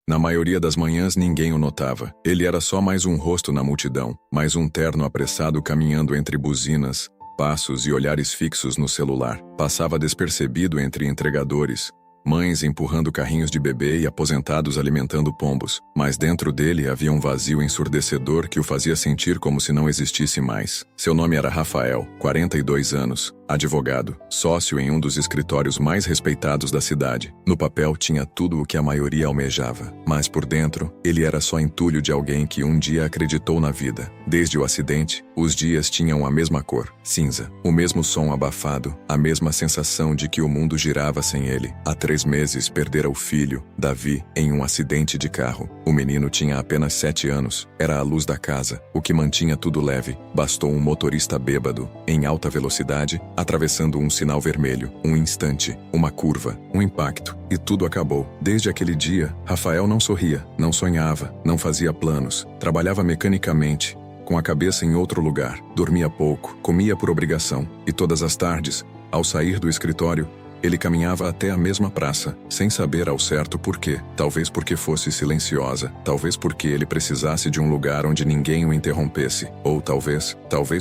Na maioria das manhãs ninguém o notava. Ele era só mais um rosto na multidão, mais um terno apressado caminhando entre buzinas, passos e olhares fixos no celular. Passava despercebido entre entregadores, mães empurrando carrinhos de bebê e aposentados alimentando pombos, mas dentro dele havia um vazio ensurdecedor que o fazia sentir como se não existisse mais. Seu nome era Rafael, 42 anos, advogado, sócio em um dos escritórios mais respeitados da cidade. No papel tinha tudo o que a maioria almejava, mas por dentro, ele era só entulho de alguém que um dia acreditou na vida. Desde o acidente, os dias tinham a mesma cor, cinza, o mesmo som abafado, a mesma sensação de que o mundo girava sem ele. Há 3 meses perdera o filho, Davi, em um acidente de carro. O menino tinha apenas 7 anos, era a luz da casa, o que mantinha tudo leve. Bastou um motorista bêbado, em alta velocidade, atravessando um sinal vermelho, um instante, uma curva, um impacto, e tudo acabou. Desde aquele dia, Rafael não sorria, não sonhava, não fazia planos, trabalhava mecanicamente, com a cabeça em outro lugar, dormia pouco, comia por obrigação, e todas as tardes, ao sair do escritório, ele caminhava até a mesma praça, sem saber ao certo por quê. Talvez porque fosse silenciosa, talvez porque ele precisasse de um lugar onde ninguém o interrompesse, ou talvez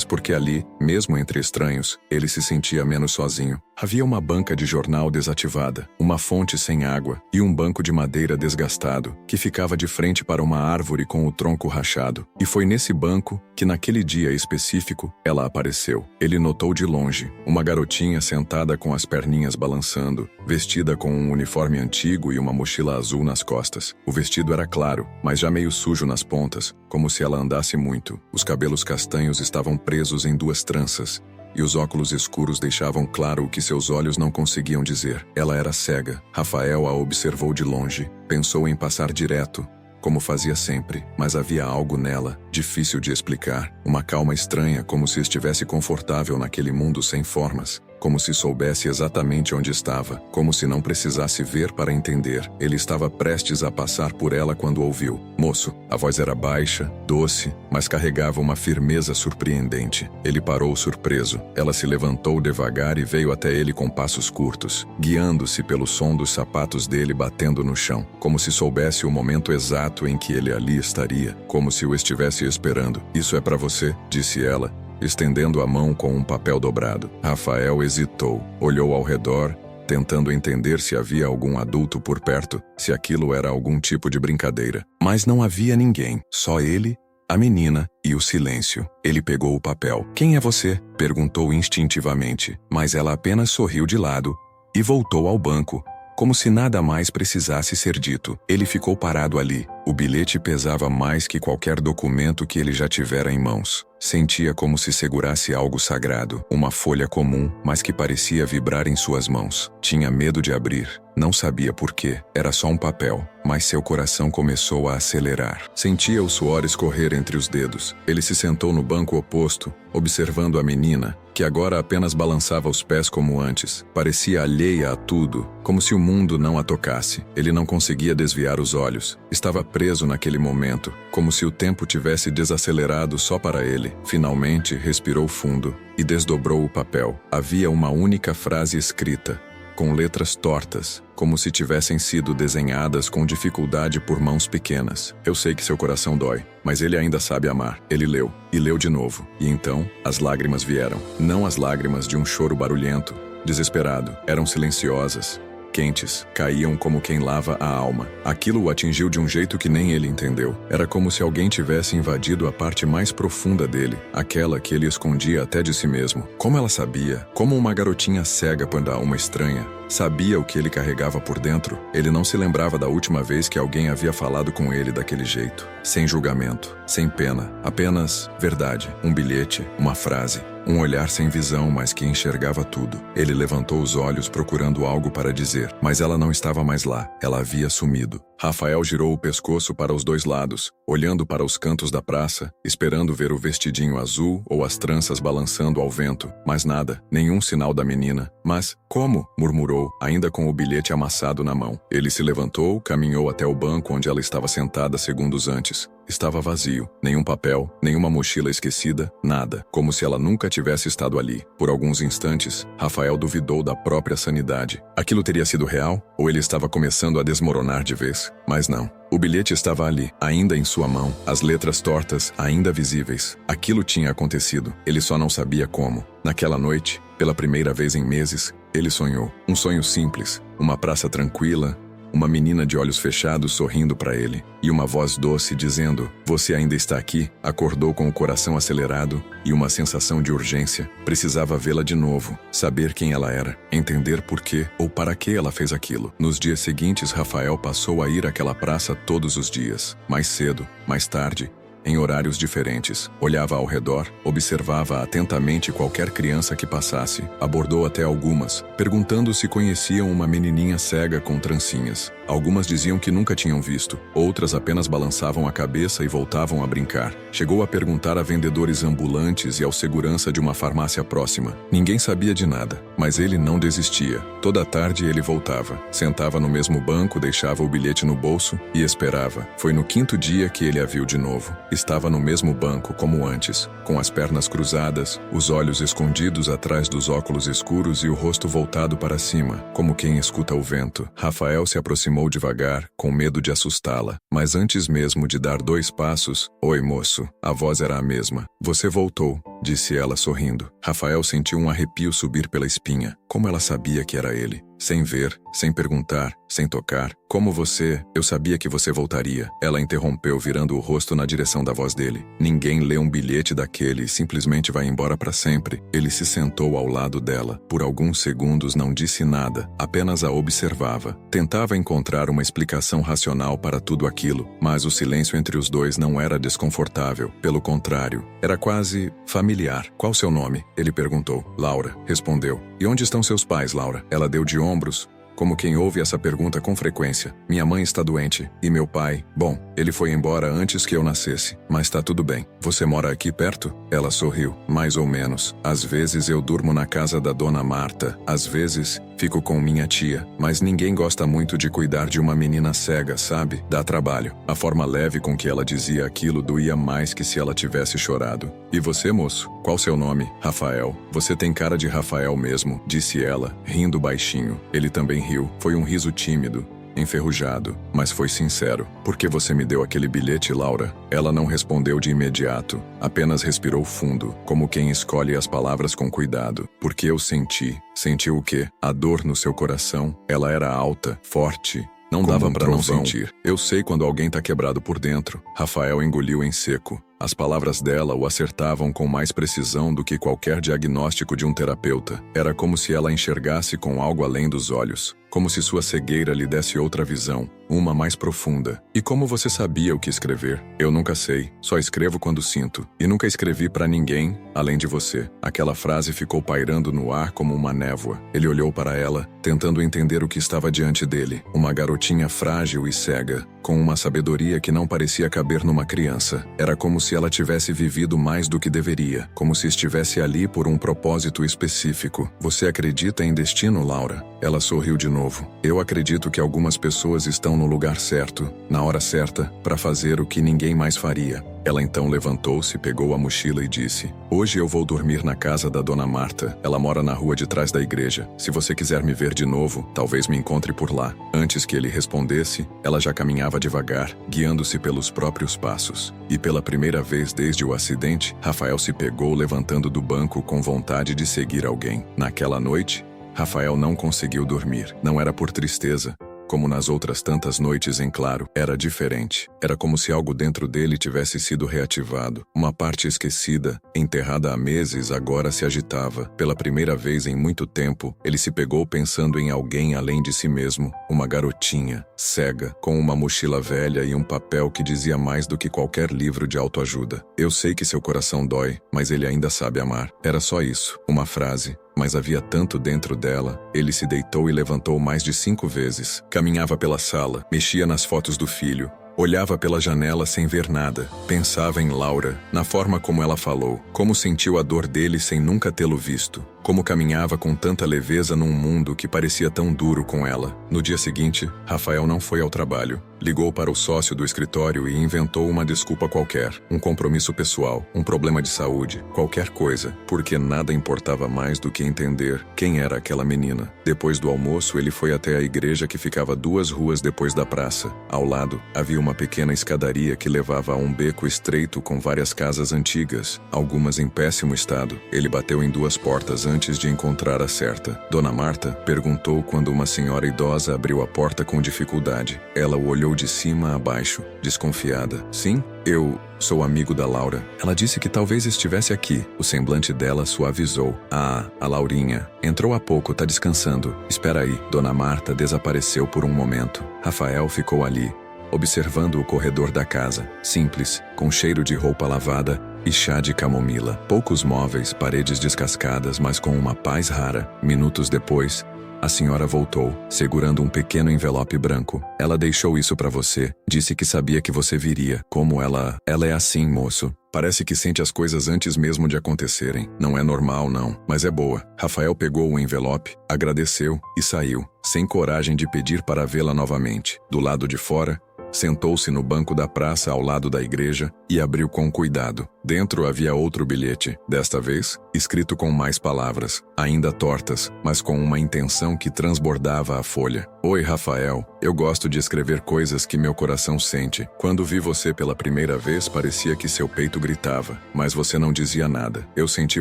porque ali, mesmo entre estranhos, ele se sentia menos sozinho. Havia uma banca de jornal desativada, uma fonte sem água e um banco de madeira desgastado, que ficava de frente para uma árvore com o tronco rachado. E foi nesse banco que naquele dia específico, ela apareceu. Ele notou de longe, uma garotinha sentada com as perninhas balançando, vestida com um uniforme antigo e uma mochila azul nas costas. O vestido era claro, mas já meio sujo nas pontas, como se ela andasse muito. Os cabelos castanhos estavam presos em 2 tranças, e os óculos escuros deixavam claro o que seus olhos não conseguiam dizer. Ela era cega. Rafael a observou de longe, pensou em passar direto, como fazia sempre, mas havia algo nela, difícil de explicar, uma calma estranha, como se estivesse confortável naquele mundo sem formas, como se soubesse exatamente onde estava, como se não precisasse ver para entender. Ele estava prestes a passar por ela quando ouviu. Moço, a voz era baixa, doce, mas carregava uma firmeza surpreendente. Ele parou surpreso. Ela se levantou devagar e veio até ele com passos curtos, guiando-se pelo som dos sapatos dele batendo no chão, como se soubesse o momento exato em que ele ali estaria, como se o estivesse esperando. Isso é para você, disse ela, estendendo a mão com um papel dobrado. Rafael hesitou, olhou ao redor, tentando entender se havia algum adulto por perto, se aquilo era algum tipo de brincadeira. Mas não havia ninguém, só ele, a menina e o silêncio. Ele pegou o papel. Quem é você? Perguntou instintivamente, mas ela apenas sorriu de lado e voltou ao banco, como se nada mais precisasse ser dito. Ele ficou parado ali. O bilhete pesava mais que qualquer documento que ele já tivera em mãos. Sentia como se segurasse algo sagrado, uma folha comum, mas que parecia vibrar em suas mãos. Tinha medo de abrir. Não sabia por quê. Era só um papel, mas seu coração começou a acelerar. Sentia o suor escorrer entre os dedos. Ele se sentou no banco oposto, observando a menina, que agora apenas balançava os pés como antes. Parecia alheia a tudo, como se o mundo não a tocasse. Ele não conseguia desviar os olhos. Estava preso naquele momento, como se o tempo tivesse desacelerado só para ele. Finalmente, respirou fundo e desdobrou o papel. Havia uma única frase escrita, com letras tortas, como se tivessem sido desenhadas com dificuldade por mãos pequenas. Eu sei que seu coração dói, mas ele ainda sabe amar. Ele leu, e leu de novo. E então, as lágrimas vieram. Não as lágrimas de um choro barulhento, desesperado. Eram silenciosas, quentes, caíam como quem lava a alma. Aquilo o atingiu de um jeito que nem ele entendeu. Era como se alguém tivesse invadido a parte mais profunda dele, aquela que ele escondia até de si mesmo. Como ela sabia, como uma garotinha cega para uma estranha, sabia o que ele carregava por dentro. Ele não se lembrava da última vez que alguém havia falado com ele daquele jeito. Sem julgamento, sem pena, apenas verdade. Um bilhete, uma frase. Um olhar sem visão, mas que enxergava tudo. Ele levantou os olhos procurando algo para dizer, mas ela não estava mais lá. Ela havia sumido. Rafael girou o pescoço para os 2 lados, olhando para os cantos da praça, esperando ver o vestidinho azul ou as tranças balançando ao vento. Mas nada, nenhum sinal da menina. Mas, como? Murmurou chorou, ainda com o bilhete amassado na mão. Ele se levantou, caminhou até o banco onde ela estava sentada segundos antes. Estava vazio. Nenhum papel, nenhuma mochila esquecida, nada. Como se ela nunca tivesse estado ali. Por alguns instantes, Rafael duvidou da própria sanidade. Aquilo teria sido real? Ou ele estava começando a desmoronar de vez? Mas não. O bilhete estava ali, ainda em sua mão, as letras tortas, ainda visíveis. Aquilo tinha acontecido. Ele só não sabia como. Naquela noite, pela primeira vez em meses, ele sonhou. Um sonho simples. Uma praça tranquila, uma menina de olhos fechados sorrindo para ele, e uma voz doce dizendo: "Você ainda está aqui?" Acordou com o coração acelerado e uma sensação de urgência. Precisava vê-la de novo, saber quem ela era, entender por quê ou para que ela fez aquilo. Nos dias seguintes, Rafael passou a ir àquela praça todos os dias, mais cedo, mais tarde, em horários diferentes. Olhava ao redor, observava atentamente qualquer criança que passasse. Abordou até algumas, perguntando se conheciam uma menininha cega com trancinhas. Algumas diziam que nunca tinham visto, outras apenas balançavam a cabeça e voltavam a brincar. Chegou a perguntar a vendedores ambulantes e ao segurança de uma farmácia próxima. Ninguém sabia de nada, mas ele não desistia. Toda tarde ele voltava, sentava no mesmo banco, deixava o bilhete no bolso e esperava. Foi no quinto dia que ele a viu de novo. Estava no mesmo banco como antes, com as pernas cruzadas, os olhos escondidos atrás dos óculos escuros e o rosto voltado para cima, como quem escuta o vento. Rafael se aproximou devagar, com medo de assustá-la, mas antes mesmo de dar 2 passos: "Oi, moço." A voz era a mesma. "Você voltou", disse ela sorrindo. Rafael sentiu um arrepio subir pela espinha. Como ela sabia que era ele? Sem ver, sem perguntar, sem tocar. "Como você? Eu sabia que você voltaria." Ela interrompeu, virando o rosto na direção da voz dele. "Ninguém lê um bilhete daquele e simplesmente vai embora para sempre." Ele se sentou ao lado dela. Por alguns segundos não disse nada, apenas a observava. Tentava encontrar uma explicação racional para tudo aquilo, mas o silêncio entre os dois não era desconfortável. Pelo contrário, era quase familiar. "Qual seu nome?" ele perguntou. "Laura", respondeu. "E onde estão seus pais, Laura?" Ela deu de ombros, como quem ouve essa pergunta com frequência. "Minha mãe está doente. E meu pai? Bom, ele foi embora antes que eu nascesse. Mas tá tudo bem." "Você mora aqui perto?" Ela sorriu. "Mais ou menos. Às vezes eu durmo na casa da dona Marta. Às vezes fico com minha tia. Mas ninguém gosta muito de cuidar de uma menina cega, sabe? Dá trabalho." A forma leve com que ela dizia aquilo doía mais que se ela tivesse chorado. "E você, moço? Qual seu nome?" "Rafael." "Você tem cara de Rafael mesmo", disse ela, rindo baixinho. Ele também riu. Foi um riso tímido, enferrujado, mas foi sincero. "Por que você me deu aquele bilhete, Laura?" Ela não respondeu de imediato, apenas respirou fundo, como quem escolhe as palavras com cuidado. "Porque eu senti." "Sentiu o quê?" "A dor no seu coração." Ela era alta, forte. Não dava para não sentir. "Eu sei quando alguém tá quebrado por dentro." Rafael engoliu em seco. As palavras dela o acertavam com mais precisão do que qualquer diagnóstico de um terapeuta. Era como se ela enxergasse com algo além dos olhos, como se sua cegueira lhe desse outra visão, uma mais profunda. "E como você sabia o que escrever?" "Eu nunca sei, só escrevo quando sinto. E nunca escrevi para ninguém, além de você." Aquela frase ficou pairando no ar como uma névoa. Ele olhou para ela, tentando entender o que estava diante dele. Uma garotinha frágil e cega, com uma sabedoria que não parecia caber numa criança. Era como se ela tivesse vivido mais do que deveria, como se estivesse ali por um propósito específico. "Você acredita em destino, Laura?" Ela sorriu de novo. "Eu acredito que algumas pessoas estão no lugar certo, na hora certa, para fazer o que ninguém mais faria." Ela então levantou-se, pegou a mochila e disse: "Hoje eu vou dormir na casa da dona Marta. Ela mora na rua de trás da igreja. Se você quiser me ver de novo, talvez me encontre por lá." Antes que ele respondesse, ela já caminhava devagar, guiando-se pelos próprios passos. E pela primeira vez desde o acidente, Rafael se pegou levantando do banco com vontade de seguir alguém. Naquela noite, Rafael não conseguiu dormir. Não era por tristeza. Como nas outras tantas noites em claro, era diferente. Era como se algo dentro dele tivesse sido reativado. Uma parte esquecida, enterrada há meses, agora se agitava. Pela primeira vez em muito tempo, ele se pegou pensando em alguém além de si mesmo. Uma garotinha, cega, com uma mochila velha e um papel que dizia mais do que qualquer livro de autoajuda. "Eu sei que seu coração dói, mas ele ainda sabe amar." Era só isso, uma frase. Mas havia tanto dentro dela. Ele se deitou e levantou mais de 5 vezes. Caminhava pela sala, mexia nas fotos do filho. Olhava pela janela sem ver nada. Pensava em Laura, na forma como ela falou, como sentiu a dor dele sem nunca tê-lo visto. Como caminhava com tanta leveza num mundo que parecia tão duro com ela. No dia seguinte, Rafael não foi ao trabalho. Ligou para o sócio do escritório e inventou uma desculpa qualquer. Um compromisso pessoal, um problema de saúde, qualquer coisa, porque nada importava mais do que entender quem era aquela menina. Depois do almoço, ele foi até a igreja que ficava 2 ruas depois da praça. Ao lado, havia uma pequena escadaria que levava a um beco estreito com várias casas antigas, algumas em péssimo estado. Ele bateu em 2 portas antes de encontrar a certa. Dona Marta perguntou quando uma senhora idosa abriu a porta com dificuldade. Ela o olhou de cima a baixo, desconfiada. Sim, eu sou amigo da Laura. Ela disse que talvez estivesse aqui. O semblante dela suavizou. Ah, a Laurinha. Entrou há pouco, tá descansando. Espera aí. Dona Marta desapareceu por um momento. Rafael ficou ali, observando o corredor da casa. Simples, com cheiro de roupa lavada e chá de camomila. Poucos móveis, paredes descascadas, mas com uma paz rara. Minutos depois, a senhora voltou, segurando um pequeno envelope branco. Ela deixou isso para você. Disse que sabia que você viria. Como ela é assim, moço. Parece que sente as coisas antes mesmo de acontecerem. Não é normal, não, mas é boa. Rafael pegou o envelope, agradeceu e saiu, sem coragem de pedir para vê-la novamente. Do lado de fora, sentou-se no banco da praça ao lado da igreja e abriu com cuidado. Dentro havia outro bilhete, desta vez escrito com mais palavras, ainda tortas, mas com uma intenção que transbordava a folha. Oi, Rafael, eu gosto de escrever coisas que meu coração sente. Quando vi você pela primeira vez, parecia que seu peito gritava, mas você não dizia nada. Eu senti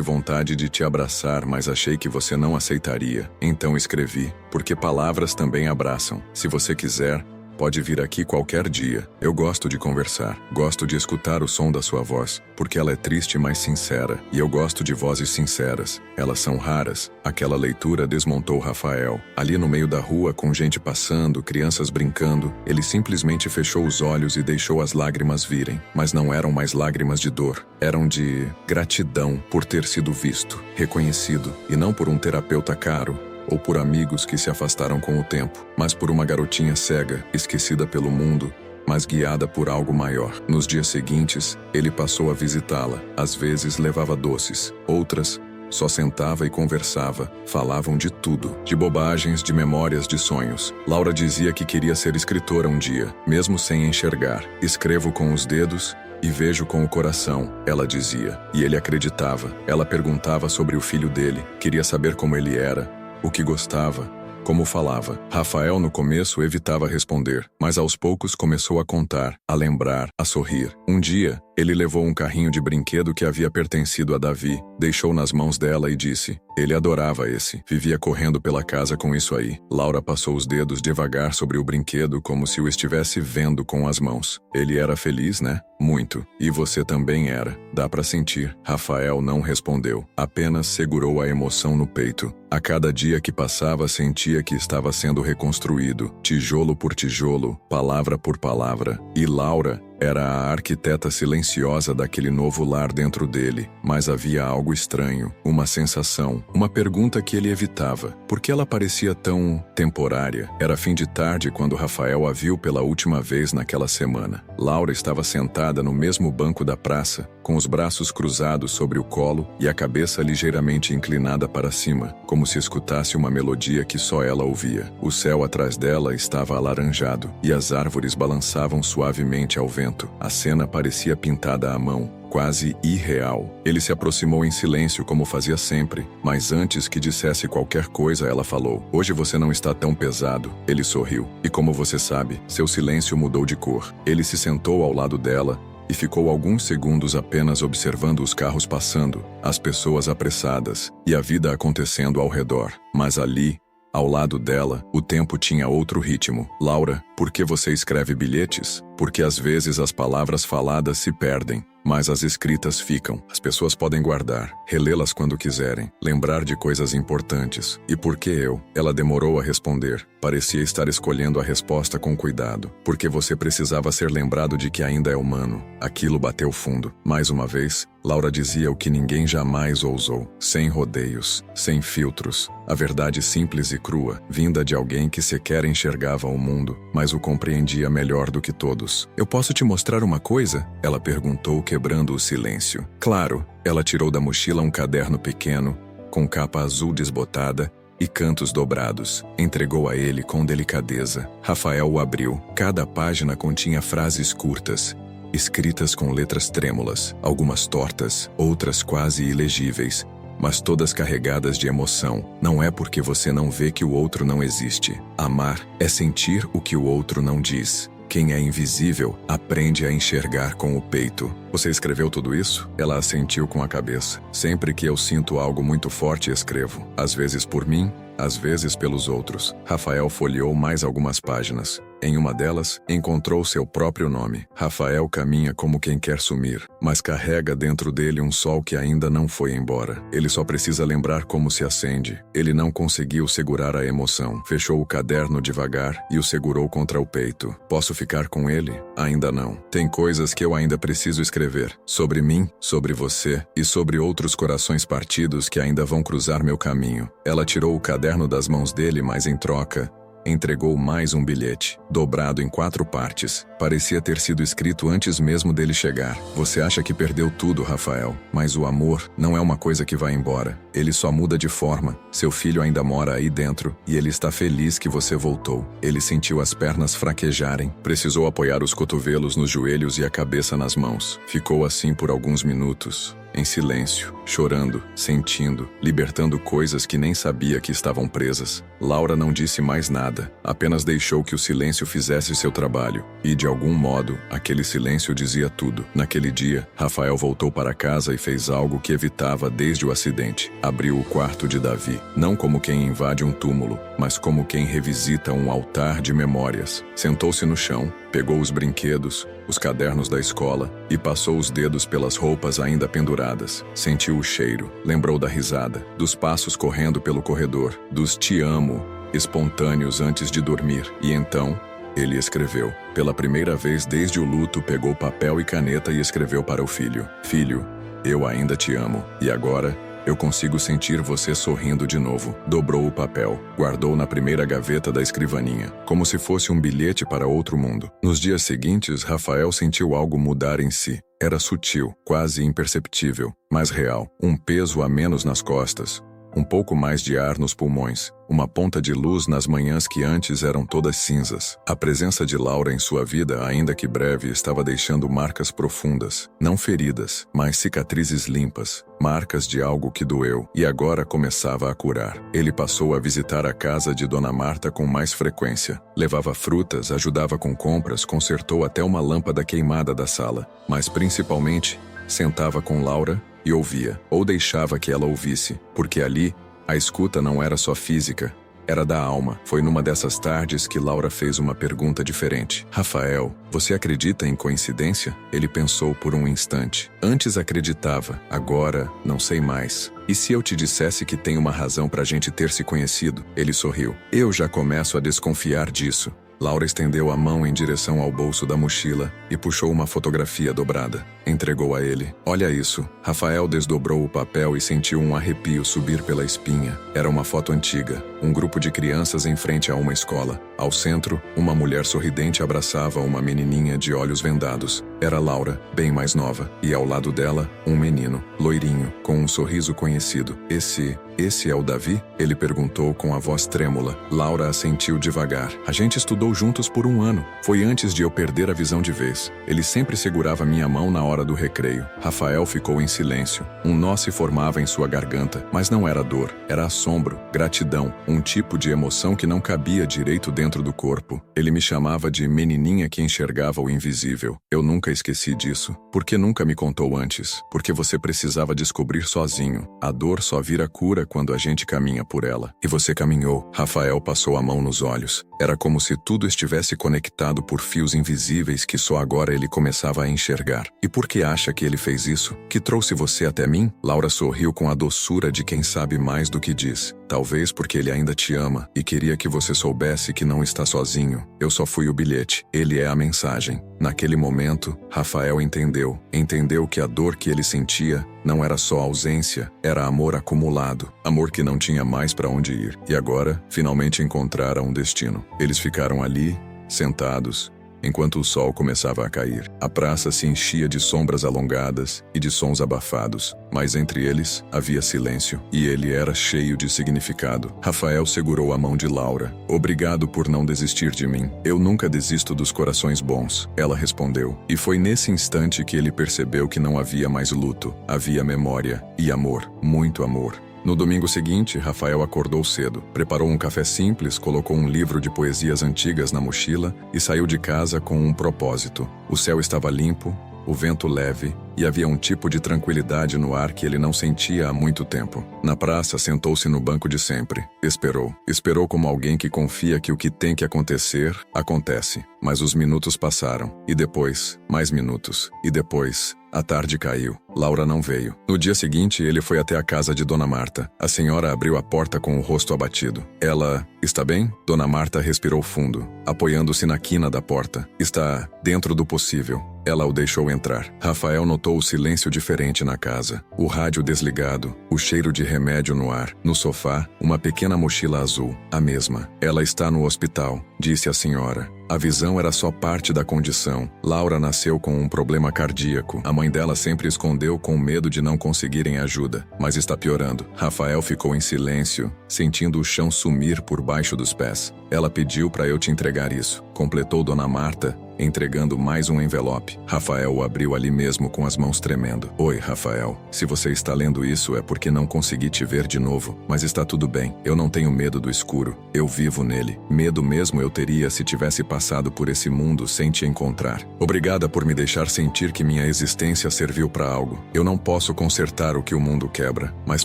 vontade de te abraçar, mas achei que você não aceitaria. Então escrevi, porque palavras também abraçam. Se você quiser, pode vir aqui qualquer dia. Eu gosto de conversar. Gosto de escutar o som da sua voz, porque ela é triste, mas sincera. E eu gosto de vozes sinceras. Elas são raras. Aquela leitura desmontou Rafael. Ali no meio da rua, com gente passando, crianças brincando, ele simplesmente fechou os olhos e deixou as lágrimas virem. Mas não eram mais lágrimas de dor. Eram de gratidão por ter sido visto, reconhecido, e não por um terapeuta caro, ou por amigos que se afastaram com o tempo, mas por uma garotinha cega, esquecida pelo mundo, mas guiada por algo maior. Nos dias seguintes, ele passou a visitá-la. Às vezes levava doces, outras só sentava e conversava. Falavam de tudo, de bobagens, de memórias, de sonhos. Laura dizia que queria ser escritora um dia, mesmo sem enxergar. Escrevo com os dedos e vejo com o coração, ela dizia. E ele acreditava. Ela perguntava sobre o filho dele, queria saber como ele era, o que gostava, como falava. Rafael no começo evitava responder, mas aos poucos começou a contar, a lembrar, a sorrir. Um dia, ele levou um carrinho de brinquedo que havia pertencido a Davi, deixou nas mãos dela e disse: ele adorava esse, vivia correndo pela casa com isso aí. Laura passou os dedos devagar sobre o brinquedo como se o estivesse vendo com as mãos. Ele era feliz, né? Muito. E você também era. Dá pra sentir. Rafael não respondeu, apenas segurou a emoção no peito. A cada dia que passava sentia que estava sendo reconstruído, tijolo por tijolo, palavra por palavra. E Laura era a arquiteta silenciosa daquele novo lar dentro dele, mas havia algo estranho, uma sensação, uma pergunta que ele evitava. Por que ela parecia tão temporária? Era fim de tarde quando Rafael a viu pela última vez naquela semana. Laura estava sentada no mesmo banco da praça, com os braços cruzados sobre o colo e a cabeça ligeiramente inclinada para cima, como se escutasse uma melodia que só ela ouvia. O céu atrás dela estava alaranjado e as árvores balançavam suavemente ao vento. A cena parecia pintada à mão, quase irreal. Ele se aproximou em silêncio como fazia sempre, mas antes que dissesse qualquer coisa ela falou: hoje você não está tão pesado. Ele sorriu. E como você sabe, seu silêncio mudou de cor. Ele se sentou ao lado dela e ficou alguns segundos apenas observando os carros passando, as pessoas apressadas e a vida acontecendo ao redor. Mas ali, ao lado dela, o tempo tinha outro ritmo. Laura, por que você escreve bilhetes? Porque às vezes as palavras faladas se perdem, mas as escritas ficam. As pessoas podem guardar, relê-las quando quiserem, lembrar de coisas importantes. E por que eu? Ela demorou a responder. Parecia estar escolhendo a resposta com cuidado. Porque você precisava ser lembrado de que ainda é humano. Aquilo bateu fundo. Mais uma vez, Laura dizia o que ninguém jamais ousou. Sem rodeios, sem filtros. A verdade simples e crua, vinda de alguém que sequer enxergava o mundo, mas o compreendia melhor do que todos. Eu posso te mostrar uma coisa? Ela perguntou, quebrando o silêncio. Claro. Ela tirou da mochila um caderno pequeno, com capa azul desbotada e cantos dobrados. Entregou a ele com delicadeza. Rafael o abriu. Cada página continha frases curtas, escritas com letras trêmulas, algumas tortas, outras quase ilegíveis, mas todas carregadas de emoção. Não é porque você não vê que o outro não existe. Amar é sentir o que o outro não diz. Quem é invisível aprende a enxergar com o peito. Você escreveu tudo isso? Ela assentiu com a cabeça. Sempre que eu sinto algo muito forte, escrevo. Às vezes por mim, às vezes pelos outros. Rafael folheou mais algumas páginas. Em uma delas, encontrou seu próprio nome. Rafael caminha como quem quer sumir, mas carrega dentro dele um sol que ainda não foi embora. Ele só precisa lembrar como se acende. Ele não conseguiu segurar a emoção. Fechou o caderno devagar e o segurou contra o peito. Posso ficar com ele? Ainda não. Tem coisas que eu ainda preciso escrever. Sobre mim, sobre você e sobre outros corações partidos que ainda vão cruzar meu caminho. Ela tirou o caderno das mãos dele, mas em troca, entregou mais um bilhete, dobrado em 4 partes. Parecia ter sido escrito antes mesmo dele chegar. Você acha que perdeu tudo, Rafael, mas o amor não é uma coisa que vai embora. Ele só muda de forma. Seu filho ainda mora aí dentro e ele está feliz que você voltou. Ele sentiu as pernas fraquejarem, precisou apoiar os cotovelos nos joelhos e a cabeça nas mãos. Ficou assim por alguns minutos, em silêncio, chorando, sentindo, libertando coisas que nem sabia que estavam presas. Laura não disse mais nada, apenas deixou que o silêncio fizesse seu trabalho. E, de algum modo, aquele silêncio dizia tudo. Naquele dia, Rafael voltou para casa e fez algo que evitava desde o acidente. Abriu o quarto de Davi, não como quem invade um túmulo, mas como quem revisita um altar de memórias. Sentou-se no chão, pegou os brinquedos, os cadernos da escola e passou os dedos pelas roupas ainda penduradas. Sentiu o cheiro, lembrou da risada, dos passos correndo pelo corredor, dos "te amo" espontâneos antes de dormir. E então, ele escreveu. Pela primeira vez desde o luto, pegou papel e caneta e escreveu para o filho. Filho, eu ainda te amo. E agora, eu consigo sentir você sorrindo de novo. Dobrou o papel, guardou na primeira gaveta da escrivaninha, como se fosse um bilhete para outro mundo. Nos dias seguintes, Rafael sentiu algo mudar em si. Era sutil, quase imperceptível, mas real. Um peso a menos nas costas, um pouco mais de ar nos pulmões, uma ponta de luz nas manhãs que antes eram todas cinzas. A presença de Laura em sua vida, ainda que breve, estava deixando marcas profundas, não feridas, mas cicatrizes limpas, marcas de algo que doeu e agora começava a curar. Ele passou a visitar a casa de Dona Marta com mais frequência. Levava frutas, ajudava com compras, consertou até uma lâmpada queimada da sala, mas principalmente, sentava com Laura e ouvia, ou deixava que ela ouvisse, porque ali, a escuta não era só física, era da alma. Foi numa dessas tardes que Laura fez uma pergunta diferente. Rafael, você acredita em coincidência? Ele pensou por um instante. Antes acreditava, agora não sei mais. E se eu te dissesse que tem uma razão pra gente ter se conhecido? Ele sorriu. Eu já começo a desconfiar disso. Laura estendeu a mão em direção ao bolso da mochila e puxou uma fotografia dobrada. Entregou a ele. Olha isso. Rafael desdobrou o papel e sentiu um arrepio subir pela espinha. Era uma foto antiga. Um grupo de crianças em frente a uma escola. Ao centro, uma mulher sorridente abraçava uma menininha de olhos vendados. Era Laura, bem mais nova. E ao lado dela, um menino, loirinho, com um sorriso conhecido. Esse é o Davi? Ele perguntou com a voz trêmula. Laura assentiu devagar. A gente estudou juntos por 1 ano. Foi antes de eu perder a visão de vez. Ele sempre segurava minha mão na hora do recreio. Rafael ficou em silêncio. Um nó se formava em sua garganta, mas não era dor. Era assombro, gratidão, um tipo de emoção que não cabia direito dentro do corpo. Ele me chamava de menininha que enxergava o invisível. Eu nunca esqueci disso. Por que nunca me contou antes? Porque você precisava descobrir sozinho. A dor só vira cura quando a gente caminha por ela. E você caminhou. Rafael passou a mão nos olhos. Era como se tudo estivesse conectado por fios invisíveis que só agora ele começava a enxergar. E por que acha que ele fez isso? Que trouxe você até mim? Laura sorriu com a doçura de quem sabe mais do que diz. Talvez porque ele ainda te ama e queria que você soubesse que não está sozinho. Eu só fui o bilhete. Ele é a mensagem. Naquele momento, Rafael entendeu. Entendeu que a dor que ele sentia não era só ausência, era amor acumulado. Amor que não tinha mais para onde ir. E agora, finalmente encontraram um destino. Eles ficaram ali, sentados, enquanto o sol começava a cair. A praça se enchia de sombras alongadas e de sons abafados, mas entre eles havia silêncio, e ele era cheio de significado. Rafael segurou a mão de Laura. Obrigado por não desistir de mim. Eu nunca desisto dos corações bons, ela respondeu. E foi nesse instante que ele percebeu que não havia mais luto, havia memória e amor, muito amor. No domingo seguinte, Rafael acordou cedo, preparou um café simples, colocou um livro de poesias antigas na mochila e saiu de casa com um propósito. O céu estava limpo, o vento leve, e havia um tipo de tranquilidade no ar que ele não sentia há muito tempo. Na praça, sentou-se no banco de sempre. Esperou. Esperou como alguém que confia que o que tem que acontecer, acontece. Mas os minutos passaram. E depois, mais minutos. E depois, a tarde caiu. Laura não veio. No dia seguinte, ele foi até a casa de Dona Marta. A senhora abriu a porta com o rosto abatido. Ela... Está bem? Dona Marta respirou fundo, apoiando-se na quina da porta. Está dentro do possível. Ela o deixou entrar. Rafael notou o silêncio diferente na casa. O rádio desligado, o cheiro de remédio no ar. No sofá, uma pequena mochila azul. A mesma. Ela está no hospital, disse a senhora. A visão era só parte da condição. Laura nasceu com um problema cardíaco. A mãe dela sempre escondeu com medo de não conseguirem ajuda, mas está piorando. Rafael ficou em silêncio, sentindo o chão sumir por baixo dos pés. Ela pediu para eu te entregar isso, completou Dona Marta, entregando mais um envelope. Rafael o abriu ali mesmo com as mãos tremendo. Oi, Rafael. Se você está lendo isso é porque não consegui te ver de novo, mas está tudo bem. Eu não tenho medo do escuro. Eu vivo nele. Medo mesmo eu teria se tivesse passado por esse mundo sem te encontrar. Obrigada por me deixar sentir que minha existência serviu para algo. Eu não posso consertar o que o mundo quebra, mas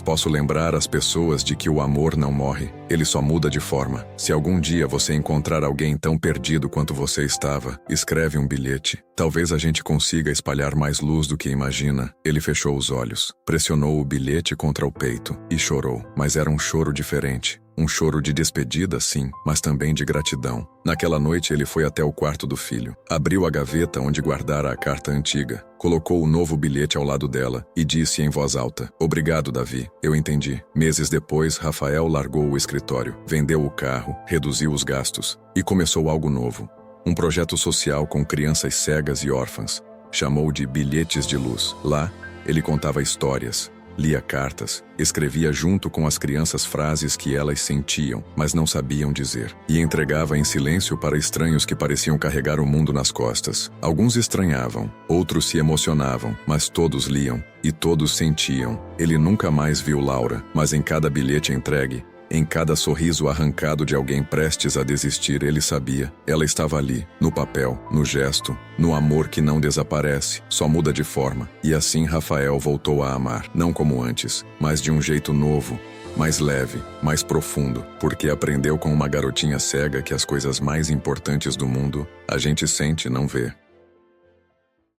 posso lembrar as pessoas de que o amor não morre. Ele só muda de forma. Se algum dia você encontrar alguém tão perdido quanto você estava, escreve um bilhete. Talvez a gente consiga espalhar mais luz do que imagina. Ele fechou os olhos, pressionou o bilhete contra o peito e chorou. Mas era um choro diferente. Um choro de despedida, sim, mas também de gratidão. Naquela noite ele foi até o quarto do filho. Abriu a gaveta onde guardara a carta antiga. Colocou o novo bilhete ao lado dela e disse em voz alta: Obrigado, Davi. Eu entendi. Meses depois, Rafael largou o escritório, vendeu o carro, reduziu os gastos e começou algo novo. Um projeto social com crianças cegas e órfãs. Chamou de Bilhetes de Luz. Lá, ele contava histórias, lia cartas, escrevia junto com as crianças frases que elas sentiam, mas não sabiam dizer, e entregava em silêncio para estranhos que pareciam carregar o mundo nas costas. Alguns estranhavam, outros se emocionavam, mas todos liam, e todos sentiam. Ele nunca mais viu Laura, mas em cada bilhete entregue, em cada sorriso arrancado de alguém prestes a desistir, ele sabia. Ela estava ali, no papel, no gesto, no amor que não desaparece, só muda de forma. E assim Rafael voltou a amar, não como antes, mas de um jeito novo, mais leve, mais profundo, porque aprendeu com uma garotinha cega que as coisas mais importantes do mundo a gente sente e não vê.